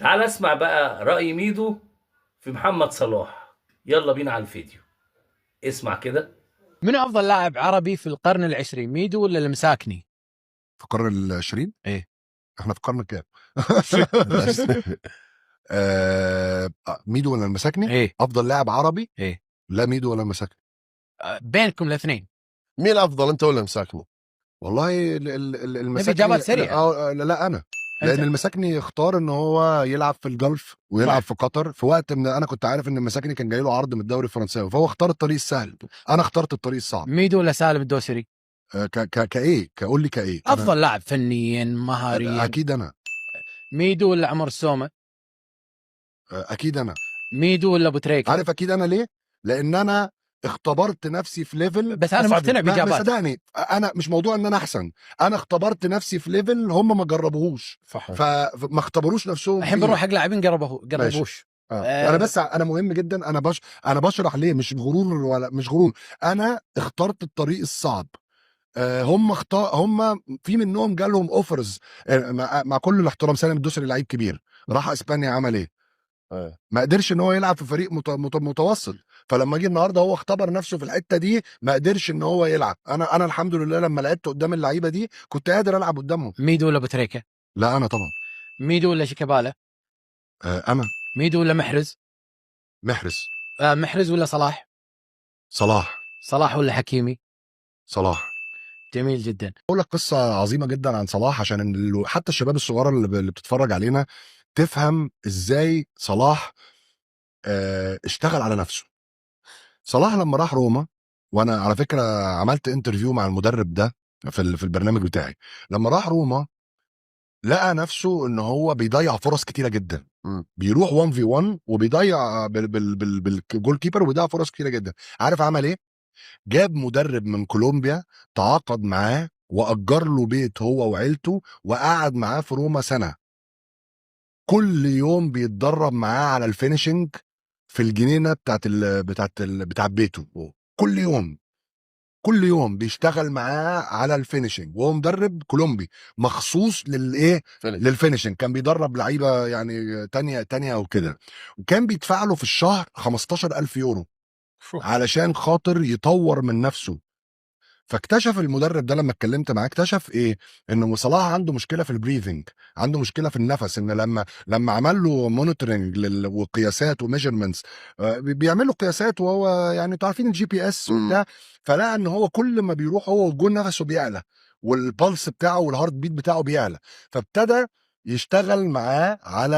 تعال اسمع بقى رأي ميدو في محمد صلاح. يلا بينا على الفيديو، اسمع كده. من افضل لاعب عربي في القرن العشرين، ميدو ولا المساكني؟ في القرن العشرين؟ ايه احنا في القرن كام؟ ميدو ولا المساكني؟ ايه افضل لاعب عربي؟ ايه لا ميدو ولا المساكني. بينكم الاثنين. مين افضل، انت ولا مساكني؟ والله نبي المساكني اجابات سريعه. لا انا، انت لان المساكني اختار ان هو يلعب في الجلف ويلعب في قطر في وقت من انا كنت عارف ان المساكني كان جاي له عرض من الدوري الفرنساوي، فهو اختار الطريق السهل، انا اخترت الطريق الصعب. ميدو ولا سالم الدوسري؟ كايه قول لي كايه افضل لاعب فنيا مهاريا. اكيد انا. ميدو ولا عمر السومه؟ اكيد انا. ميدو ولا ابو تريكه؟ عارف اكيد انا ليه؟ لان انا اختبرت نفسي في ليفل بس انا أصعب. مقتنع باجابات. صدقني انا مش موضوع ان انا احسن، انا اختبرت نفسي في ليفل هم ما جربوهوش، صح. فما اختبروش نفسهم الحين فيه. بنروح حق لاعبين قربوش. انا بس انا مهم جدا، انا بشرح ليه، مش غرور ولا مش غرور، انا اخترت الطريق الصعب. هم في منهم جالهم اوفرز، مع كل الاحترام، سالم الدوسري لعيب كبير راح اسبانيا عمل ايه؟ ما قدرش ان هو يلعب في فريق متوسط، فلما جه النهارده هو اختبر نفسه في الحته دي ما قدرش ان هو يلعب. انا الحمد لله لما لعبت قدام اللعيبه دي كنت قادر العب قدامهم. ميدو ولا ابو تريكه؟ لا انا طبعا. ميدو ولا شيكابالا؟ انا ميدو ولا محرز؟ محرز. محرز ولا صلاح؟ صلاح. صلاح ولا حكيمي؟ صلاح. جميل جدا. اقول لك قصه عظيمه جدا عن صلاح عشان حتى الشباب الصغيره اللي بتتفرج علينا تفهم ازاي صلاح اشتغل على نفسه. صلاح لما راح روما، وانا على فكره عملت انترفيو مع المدرب ده في البرنامج بتاعي، لما راح روما لقى نفسه ان هو بيضيع فرص كتيره جدا، بيروح 1 في 1 وبيضيع بالجول كيبر وبيضيع فرص كتيره جدا. عارف عمل ايه؟ جاب مدرب من كولومبيا، تعاقد معاه واجر له بيت هو وعيلته وقعد معاه في روما سنه، كل يوم بيتدرب معاه على الفينيشنج في الجنينه بتاعت بيته، كل يوم كل يوم بيشتغل معاه على الفينيشنج، وهو مدرب كولومبي مخصوص للايه، للفينيشنج. كان بيدرب لعيبه يعني تانية وكده، وكان بيدفع له في الشهر 15,000 يورو علشان خاطر يطور من نفسه. فاكتشف المدرب ده لما اتكلمت معاه، اكتشف ايه؟ انه صلاح عنده مشكله في البريذنج، عنده مشكله في النفس، ان لما عمل له مونيتورنج وقياسات وميجرمنتس، بيعمل له قياسات وهو يعني انتوا عارفين الجي بي اس وبتاع، فلقى ان هو كل ما بيروح هو والجون نفسه بيعلى والبلس بتاعه والهارت بيت بتاعه بيعلى، فابتدى يشتغل معاه على